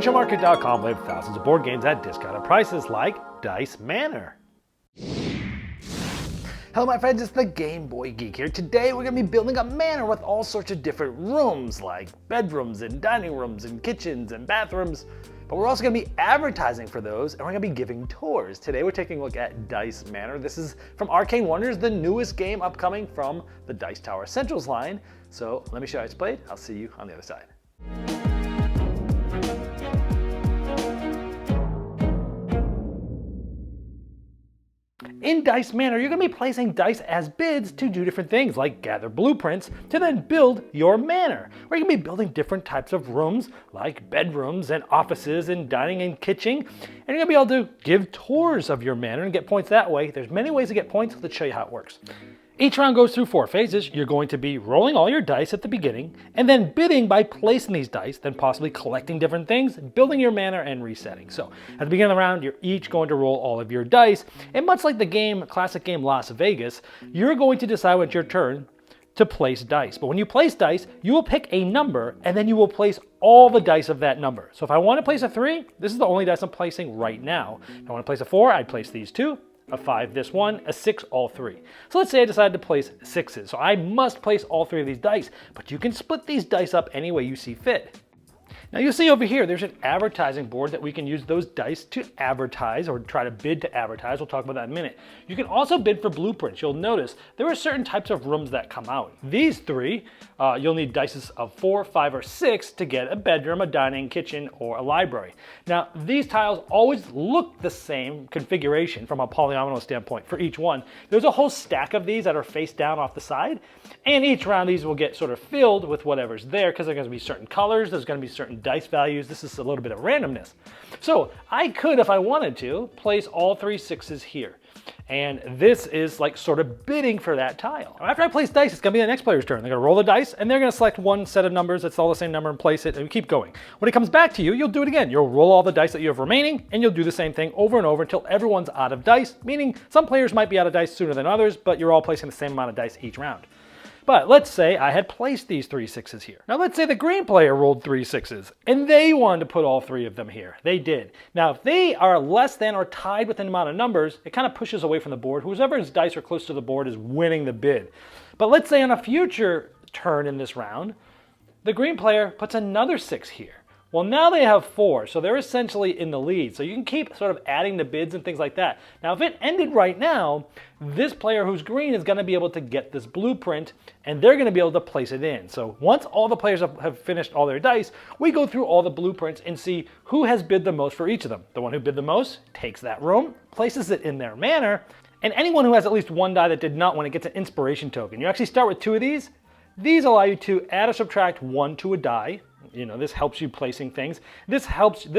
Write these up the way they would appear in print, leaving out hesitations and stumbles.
FurnitureMarket.com, they have thousands of board games at discounted prices like Dice Manor. Hello my friends, it's the Game Boy Geek here. Today we're going to be building a manor with all sorts of different rooms like bedrooms and dining rooms and kitchens and bathrooms. But we're also going to be advertising for those and we're going to be giving tours. Today we're taking a look at Dice Manor. This is from Arcane Wonders, the newest game upcoming from the Dice Tower Essentials line. So let me show you how it's played. I'll see you on the other side. In Dice Manor, you're going to be placing dice as bids to do different things, like gather blueprints to then build your manor. Or you can be building different types of rooms, like bedrooms and offices and dining and kitchen. And you're going to be able to give tours of your manor and get points that way. There's many ways to get points. Let's show you how it works. Each round goes through 4 phases. You're going to be rolling all your dice at the beginning, and then bidding by placing these dice, then possibly collecting different things, building your manor, and resetting. So at the beginning of the round, you're each going to roll all of your dice, and much like the classic game Las Vegas, you're going to decide when it's your turn to place dice. But when you place dice, you will pick a number, and then you will place all the dice of that number. So if I want to place a 3, this is the only dice I'm placing right now. If I want to place a 4, I'd place these 2. A 5, this one, a 6, all 3. So let's say I decided to place 6s. So I must place all 3 of these dice, but you can split these dice up any way you see fit. Now you'll see over here, there's an advertising board that we can use those dice to advertise or try to bid to advertise. We'll talk about that in a minute. You can also bid for blueprints. You'll notice there are certain types of rooms that come out. These 3, you'll need dice of 4, 5, or 6 to get a bedroom, a dining, kitchen, or a library. Now these tiles always look the same configuration from a polynomial standpoint for each one. There's a whole stack of these that are face down off the side, and each round these will get sort of filled with whatever's there because there's going to be certain colors, there's going to be certain dice values. This is a little bit of randomness. So I could, if I wanted to, place all 3 6s here. And this is like sort of bidding for that tile. After I place dice, it's going to be the next player's turn. They're going to roll the dice and they're going to select one set of numbers that's all the same number and place it and keep going. When it comes back to you, you'll do it again. You'll roll all the dice that you have remaining and you'll do the same thing over and over until everyone's out of dice, meaning some players might be out of dice sooner than others, but you're all placing the same amount of dice each round. But let's say I had placed these 3 6s here. Now let's say the green player rolled 3 6s and they wanted to put all 3 of them here. They did. Now if they are less than or tied with an amount of numbers, it kind of pushes away from the board. Whoever's dice are close to the board is winning the bid. But let's say on a future turn in this round, the green player puts another 6 here. Well, now they have 4, so they're essentially in the lead. So you can keep sort of adding the bids and things like that. Now, if it ended right now, this player who's green is going to be able to get this blueprint, and they're going to be able to place it in. So once all the players have finished all their dice, we go through all the blueprints and see who has bid the most for each of them. The one who bid the most takes that room, places it in their manor, and anyone who has at least 1 die that did not win it gets an inspiration token. You actually start with 2 of these. These allow you to add or subtract 1 to a die. You know, this helps you placing things. This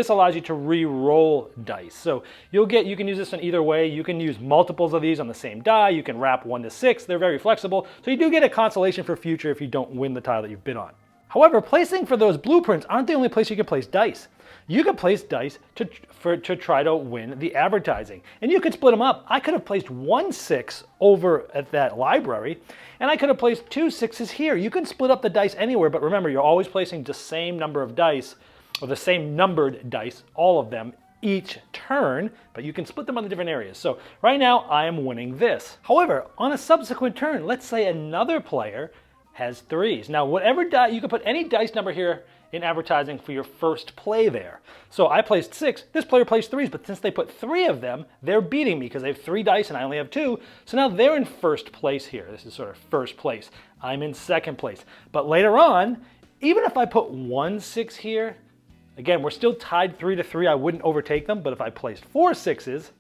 allows you to re-roll dice. So you can use this in either way. You can use multiples of these on the same die. You can wrap 1 to 6. They're very flexible. So you do get a consolation for future if you don't win the tile that you've bid on. However, placing for those blueprints aren't the only place you can place dice. You can place dice to try to win the advertising. And you could split them up. I could have placed 1 6 over at that library, and I could have placed 2 6s here. You can split up the dice anywhere, but remember, you're always placing the same number of dice, or the same numbered dice, all of them, each turn, but you can split them on the different areas. So right now, I am winning this. However, on a subsequent turn, let's say another player has 3s. Now, whatever die, you can put any dice number here in advertising for your first play there. So I placed 6, this player placed 3s, but since they put 3 of them, they're beating me because they have 3 dice and I only have 2. So now they're in first place here. This is sort of first place. I'm in second place. But later on, even if I put 1 6 here, again, we're still tied 3 to 3. I wouldn't overtake them, but if I placed 4 6s,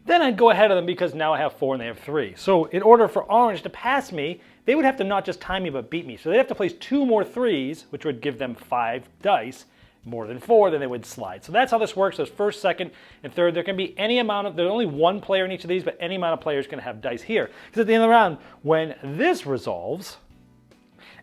then I'd go ahead of them because now I have 4 and they have 3. So in order for orange to pass me, they would have to not just tie me but beat me. So they'd have to place 2 more 3s, which would give them 5 dice, more than 4, then they would slide. So that's how this works. There's first, second, and third. There can be any amount of, there's only 1 player in each of these, but any amount of players can have dice here. Because at the end of the round, when this resolves,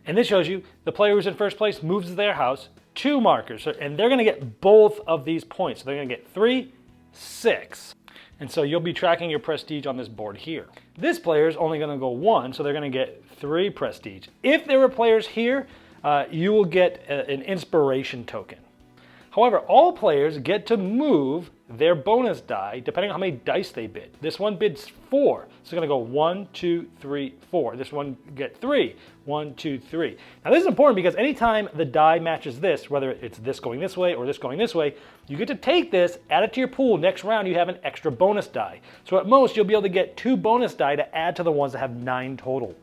and this shows you the player who's in first place moves to their house, 2 markers, and they're going to get both of these points. So they're going to get 3, 6. And so you'll be tracking your prestige on this board here. This player is only going to go 1, so they're going to get 3 prestige. If there were players here, you will get an inspiration token. However, all players get to move their bonus die depending on how many dice they bid. This one bids 4, so it's going to go 1, 2, 3, 4. This one get 3, 1, 2, 3. Now this is important because anytime the die matches this, whether it's this going this way or this going this way, you get to take this, add it to your pool. Next round you have an extra bonus die. So at most you'll be able to get 2 bonus die to add to the ones that have 9 total.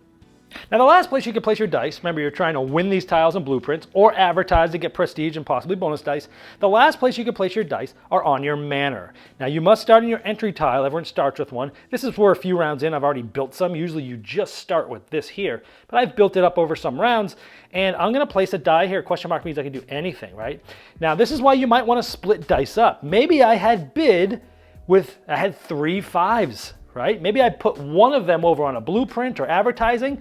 Now the last place you can place your dice, remember you're trying to win these tiles and blueprints or advertise to get prestige and possibly bonus dice. The last place you can place your dice are on your manor. Now you must start in your entry tile, everyone starts with one. This is where a few rounds in I've already built some. Usually you just start with this here, but I've built it up over some rounds and I'm going to place a die here. Question mark means I can do anything, right? Now this is why you might want to split dice up. Maybe I had 3 5s. Right? Maybe I put one of them over on a blueprint or advertising,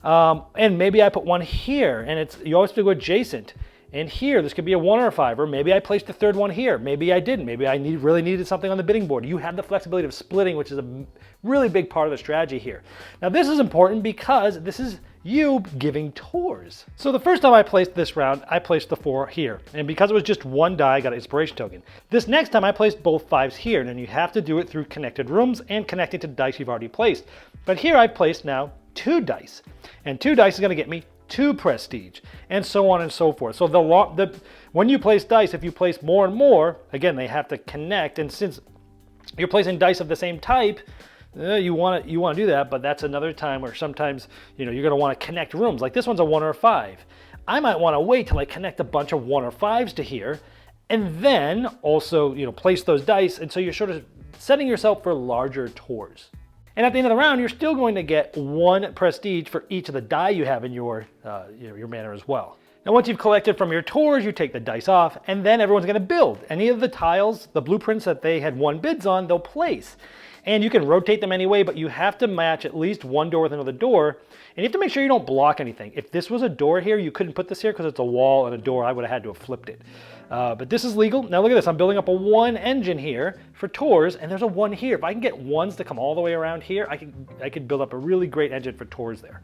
and maybe I put one here, and you always have to go adjacent. And here, this could be a 1 or a 5, or maybe I placed the third one here. Maybe I didn't. Maybe I really needed something on the bidding board. You have the flexibility of splitting, which is a really big part of the strategy here. Now this is important because this is you giving tours. So the first time I placed this round, I placed the 4 here. And because it was just one die, I got an inspiration token. This next time I placed both 5s here, and then you have to do it through connected rooms and connecting to dice you've already placed. But here I placed now 2 dice. And 2 dice is gonna get me 2 prestige, and so on and so forth. So when you place dice, if you place more and more, again, they have to connect. And since you're placing dice of the same type, you want to do that, but that's another time where sometimes you're going to want to connect rooms. Like this one's a 1 or a 5. I might want to wait till I connect a bunch of 1 or 5s to here, and then also place those dice. And so you're sort of setting yourself for larger tours. And at the end of the round, you're still going to get 1 prestige for each of the die you have in your manor as well. Now once you've collected from your tours, you take the dice off, and then everyone's going to build. Any of the tiles, the blueprints that they had won bids on, they'll place. And you can rotate them anyway, but you have to match at least one door with another door. And you have to make sure you don't block anything. If this was a door here, you couldn't put this here because it's a wall and a door. I would have had to have flipped it. But this is legal. Now look at this. I'm building up a 1 engine here for tours, and there's a 1 here. If I can get 1s to come all the way around here, I could build up a really great engine for tours there.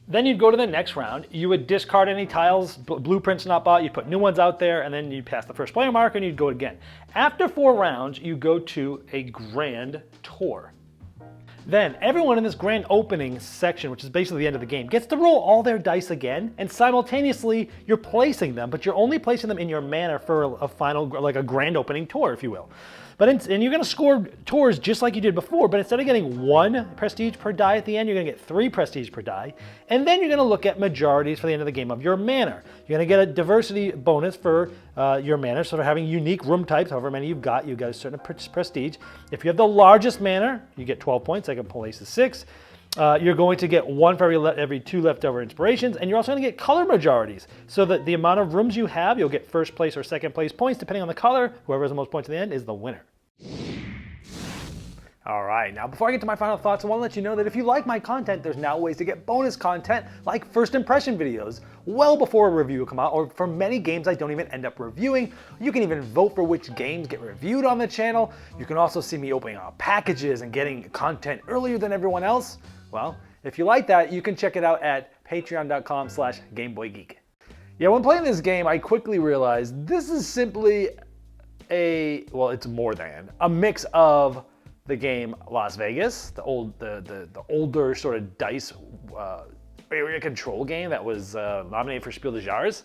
Then you'd go to the next round. You would discard any tiles, blueprints not bought, you put new ones out there, and then you'd pass the first player mark and you'd go again. After 4 rounds, you go to a grand tour. Then everyone in this grand opening section, which is basically the end of the game, gets to roll all their dice again, and simultaneously you're placing them, but you're only placing them in your manor for a final, like a grand opening tour, if you will. And you're going to score tours just like you did before, but instead of getting 1 prestige per die at the end, you're going to get 3 prestige per die. And then you're going to look at majorities for the end of the game of your manor. You're going to get a diversity bonus for your manor, sort of having unique room types, however many you've got a certain prestige. If you have the largest manor, you get 12 points, second place is 6. You're going to get 1 for every 2 leftover inspirations, and you're also going to get color majorities, so that the amount of rooms you have, you'll get first place or second place points, depending on the color. Whoever has the most points at the end is the winner. All right, now before I get to my final thoughts, I want to let you know that if you like my content, there's now ways to get bonus content like first impression videos well before a review will come out, or for many games I don't even end up reviewing. You can even vote for which games get reviewed on the channel. You can also see me opening up packages and getting content earlier than everyone else. Well, if you like that, you can check it out at patreon.com/GameBoyGeek. Yeah, when playing this game, I quickly realized this is simply it's more than a mix of the game Las Vegas, the older sort of dice area control game that was nominated for Spiel des Jahres,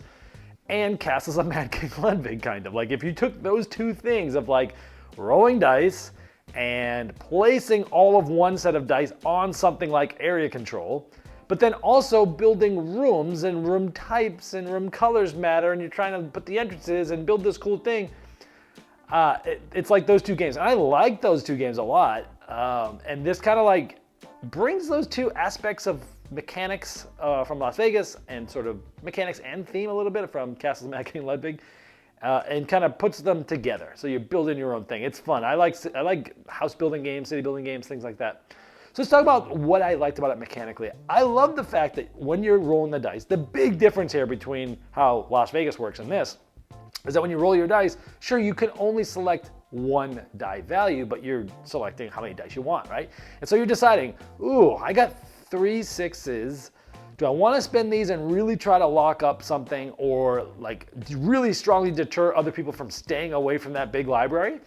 and Castles of Mad King Ludwig, kind of. Like if you took those 2 things of like rolling dice and placing all of one set of dice on something like area control, but then also building rooms and room types and room colors matter, and you're trying to put the entrances and build this cool thing. It's like those 2 games. I like those 2 games a lot. And this kind of like brings those 2 aspects of mechanics from Las Vegas and sort of mechanics and theme a little bit from Castles of Mad King Ludwig, and kind of puts them together. So you build in your own thing. It's fun. I like house building games, city building games, things like that. So let's talk about what I liked about it mechanically. I love the fact that when you're rolling the dice, the big difference here between how Las Vegas works and this is that when you roll your dice, sure, you can only select 1 die value, but you're selecting how many dice you want, right? And so you're deciding, ooh, I got 3 6s, Do I want to spend these and really try to lock up something or like really strongly deter other people from staying away from that big library?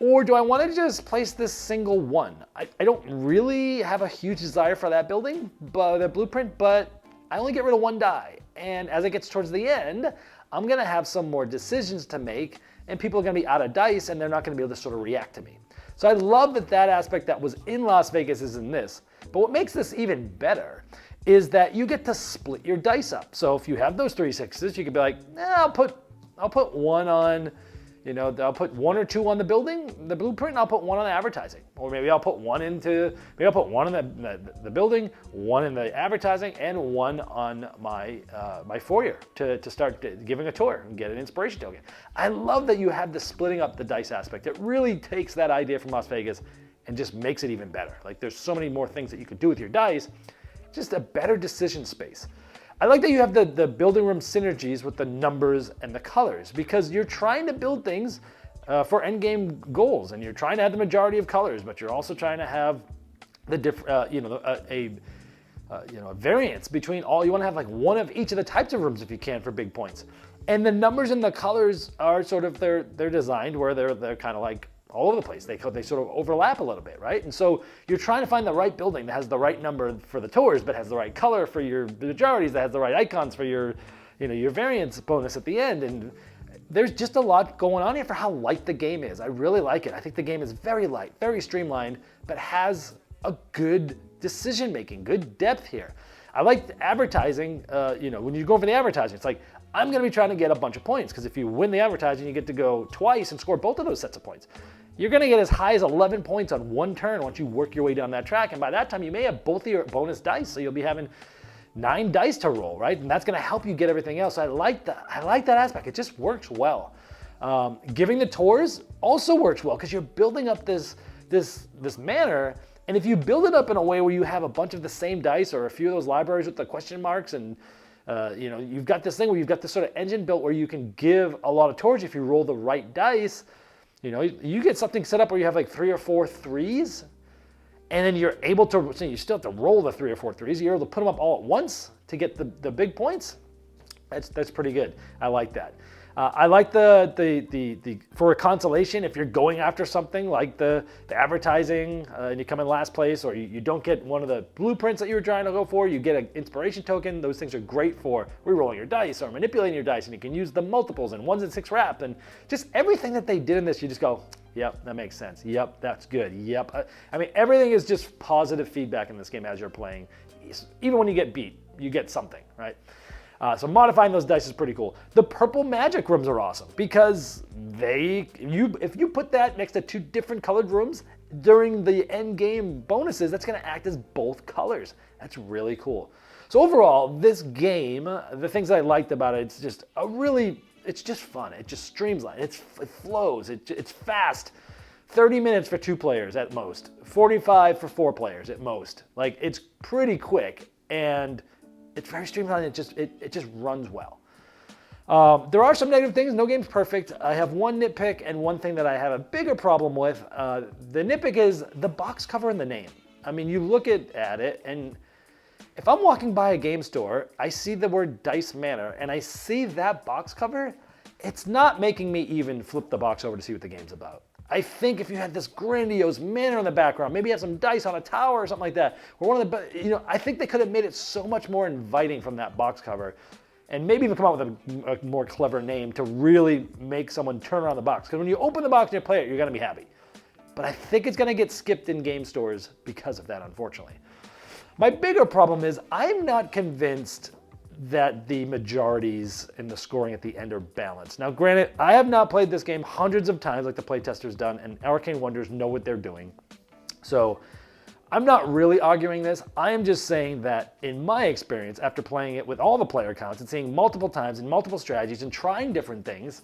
Or do I want to just place this single one? I don't really have a huge desire for that building, but the blueprint, but I only get rid of one die. And as it gets towards the end, I'm going to have some more decisions to make, and people are going to be out of dice and they're not going to be able to sort of react to me. So I love that that aspect that was in Las Vegas is in this. But what makes this even better is that you get to split your dice up. So if you have those 3 6s, you could be like, I'll put one on, I'll put 1 or 2 on the building, the blueprint, and I'll put 1 on the advertising. Or maybe I'll put 1 in the building, 1 in the advertising, and 1 on my my foyer to start giving a tour and get an inspiration token. I love that you have the splitting up the dice aspect. It really takes that idea from Las Vegas and just makes it even better. Like there's so many more things that you could do with your dice, just a better decision space. I like that you have the building room synergies with the numbers and the colors because you're trying to build things for endgame goals and you're trying to have the majority of colors, but you're also trying to have the a variance between all. You want to have like one of each of the types of rooms if you can for big points. And the numbers and the colors are sort of they're designed where they're kind of like all over the place. They sort of overlap a little bit, right? And so you're trying to find the right building that has the right number for the tours, but has the right color for your majorities, that has the right icons for your variance bonus at the end. And there's just a lot going on here for how light the game is. I really like it. I think the game is very light, very streamlined, but has a good decision making, good depth here. I like the advertising. When you go for the advertising, it's like, I'm going to be trying to get a bunch of points because if you win the advertising, you get to go twice and score both of those sets of points. You're going to get as high as 11 points on one turn once you work your way down that track. And by that time, you may have both of your bonus dice. So you'll be having 9 dice to roll, right? And that's going to help you get everything else. So I like that. I like that aspect. It just works well. Giving the tours also works well because you're building up this manor. And if you build it up in a way where you have a bunch of the same dice or a few of those libraries with the question marks and you've got this thing where you've got this sort of engine built where you can give a lot of tours if you roll the right dice. You get something set up where you have like 3 or 4 3s, and then you're able to, so you still have to roll the 3 or 4 3s. You're able to put them up all at once to get the big points. That's pretty good. I like that. I like the for a consolation, if you're going after something like the advertising and you come in last place, or you don't get one of the blueprints that you were trying to go for, you get an inspiration token. Those things are great for re-rolling your dice or manipulating your dice, and you can use the multiples and 1s and 6 wrap, and just everything that they did in this, you just go, yep, that makes sense. Yep, that's good. Yep. I mean, everything is just positive feedback in this game as you're playing. Even when you get beat, you get something, right? So modifying those dice is pretty cool. The purple magic rooms are awesome because if you put that next to 2 different colored rooms during the end game bonuses, that's going to act as both colors. That's really cool. So overall, this game, the things I liked about it, it's just it's just fun. It just streamlines. It flows. It's fast. 30 minutes for 2 players at most. 45 for 4 players at most. Like, it's pretty quick and it's very streamlined. It just runs well. There are some negative things. No game's perfect. I have one nitpick and one thing that I have a bigger problem with. The nitpick is the box cover and the name. I mean, you look at it, and if I'm walking by a game store, I see the word Dice Manor, and I see that box cover, it's not making me even flip the box over to see what the game's about. I think if you had this grandiose manor in the background, maybe you have some dice on a tower or something like that, or I think they could have made it so much more inviting from that box cover, and maybe even come out with a more clever name to really make someone turn around the box. Because when you open the box and you play it, you're going to be happy. But I think it's going to get skipped in game stores because of that, unfortunately. My bigger problem is I'm not convinced that the majorities in the scoring at the end are balanced. Now, granted, I have not played this game hundreds of times like the playtester's done, and Arcane Wonders know what they're doing. So I'm not really arguing this. I am just saying that in my experience, after playing it with all the player counts and seeing multiple times and multiple strategies and trying different things,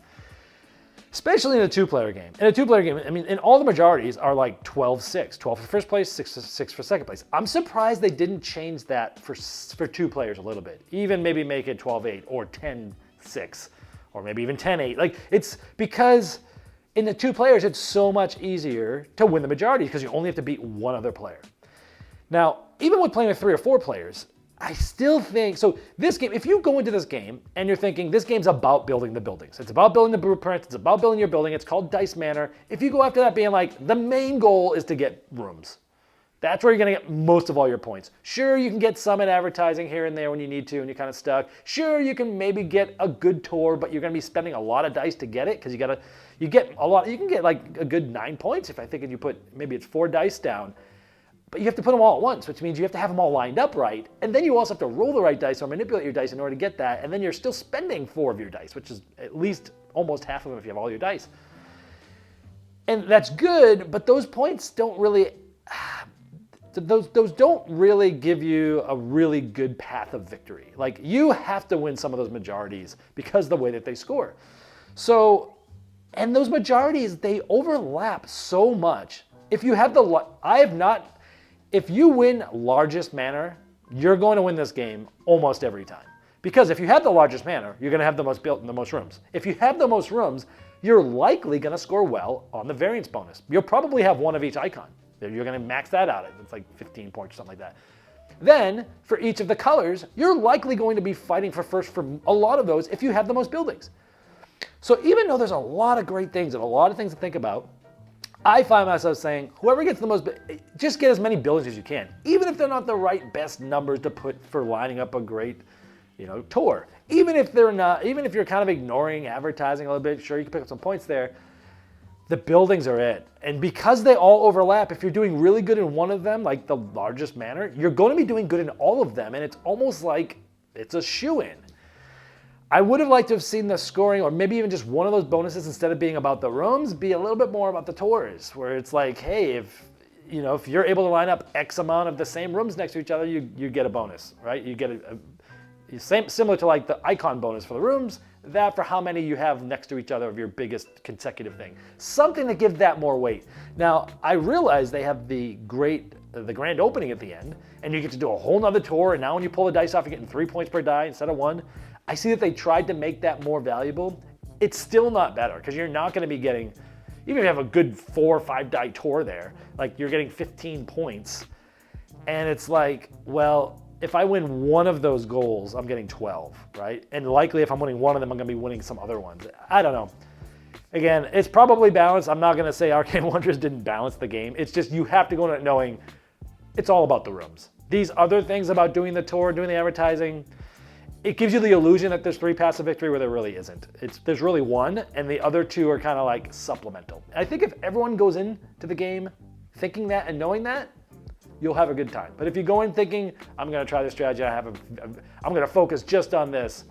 especially in a 2-player game. In a 2-player game, I mean, and all the majorities are like 12-6. 12 for first place, 6 for second place. I'm surprised they didn't change that for 2 players a little bit. Even maybe make it 12-8 or 10-6 or maybe even 10-8. Like, it's because in the 2 players, it's so much easier to win the majority because you only have to beat one other player. Now, even with playing with 3 or 4 players, I still think, so this game, if you go into this game and you're thinking this game's about building the buildings, it's about building the blueprints, it's about building your building, it's called Dice Manor. If you go after that being like, the main goal is to get rooms, that's where you're gonna get most of all your points. Sure, you can get some in advertising here and there when you need to and you're kind of stuck. Sure, you can maybe get a good tour, but you're gonna be spending a lot of dice to get it because you get a lot, you can get like a good 9 points if I think if you put, maybe it's 4 dice down. But you have to put them all at once, which means you have to have them all lined up right. And then you also have to roll the right dice or manipulate your dice in order to get that. And then you're still spending 4 of your dice, which is at least almost half of them if you have all your dice. And that's good, but those points don't really, those don't really give you a really good path of victory. Like, you have to win some of those majorities because of the way that they score. So, and those majorities, they overlap so much. If you have if you win largest manor, you're going to win this game almost every time. Because if you have the largest manor, you're going to have the most built and the most rooms. If you have the most rooms, you're likely going to score well on the variance bonus. You'll probably have 1 of each icon. You're going to max that out. It's like 15 points or something like that. Then, for each of the colors, you're likely going to be fighting for first for a lot of those if you have the most buildings. So even though there's a lot of great things and a lot of things to think about, I find myself saying, whoever gets the most, just get as many buildings as you can, even if they're not the right best numbers to put for lining up a great, tour. Even if you're kind of ignoring advertising a little bit, sure, you can pick up some points there. The buildings are it. And because they all overlap, if you're doing really good in one of them, like the largest manor, you're going to be doing good in all of them. And it's almost like it's a shoo-in. I would have liked to have seen the scoring, or maybe even just one of those bonuses, instead of being about the rooms, be a little bit more about the tours, where it's like, hey, if you're able to line up X amount of the same rooms next to each other, you get a bonus, right? You get similar to like the icon bonus for the rooms, that for how many you have next to each other of your biggest consecutive thing. Something to give that more weight. Now, I realize they have the grand opening at the end, and you get to do a whole nother tour, and now when you pull the dice off, you're getting 3 points per die instead of 1. I see that they tried to make that more valuable. It's still not better, because you're not going to be getting, even if you have a good 4 or 5 die tour there, like you're getting 15 points. And it's like, well, if I win one of those goals, I'm getting 12, right? And likely if I'm winning one of them, I'm going to be winning some other ones. I don't know. Again, it's probably balanced. I'm not going to say Arcane Wonders didn't balance the game. It's just you have to go in it knowing it's all about the rooms. These other things about doing the tour, doing the advertising, it gives you the illusion that there's 3 paths of victory where there really isn't. There's really 1, and the other 2 are kind of like supplemental. I think if everyone goes into the game thinking that and knowing that, you'll have a good time. But if you go in thinking, I'm going to try this strategy, I'm going to focus just on this,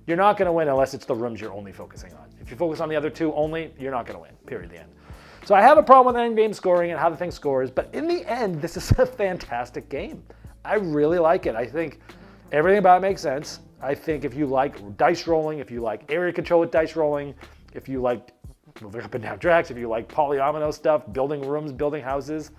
you're not going to win unless it's the rooms you're only focusing on. If you focus on the other 2 only, you're not going to win, period, the end. So I have a problem with end-game scoring and how the thing scores, but in the end, this is a fantastic game. I really like it. I think everything about it makes sense. I think if you like dice rolling, if you like area control with dice rolling, if you like moving up and down tracks, if you like polyomino stuff, building rooms, building houses,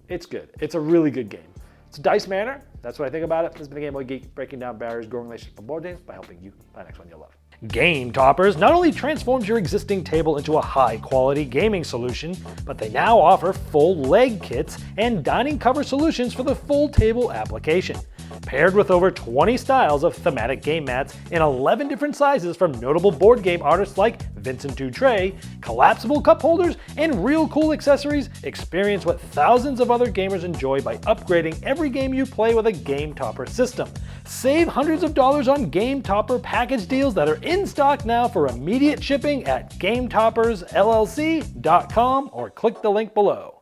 it's good. It's a really good game. It's Dice Manor. That's what I think about it. This has been a Game Boy Geek, breaking down barriers, growing relationships for board games by helping you find the next one you'll love. Game Toppers not only transforms your existing table into a high-quality gaming solution, but they now offer full leg kits and dining cover solutions for the full table application. Paired with over 20 styles of thematic game mats in 11 different sizes from notable board game artists like Vincent Dutray, collapsible cup holders, and real cool accessories, experience what thousands of other gamers enjoy by upgrading every game you play with a Game Topper system. Save hundreds of dollars on Game Topper package deals that are in stock now for immediate shipping at GameToppersLLC.com or click the link below.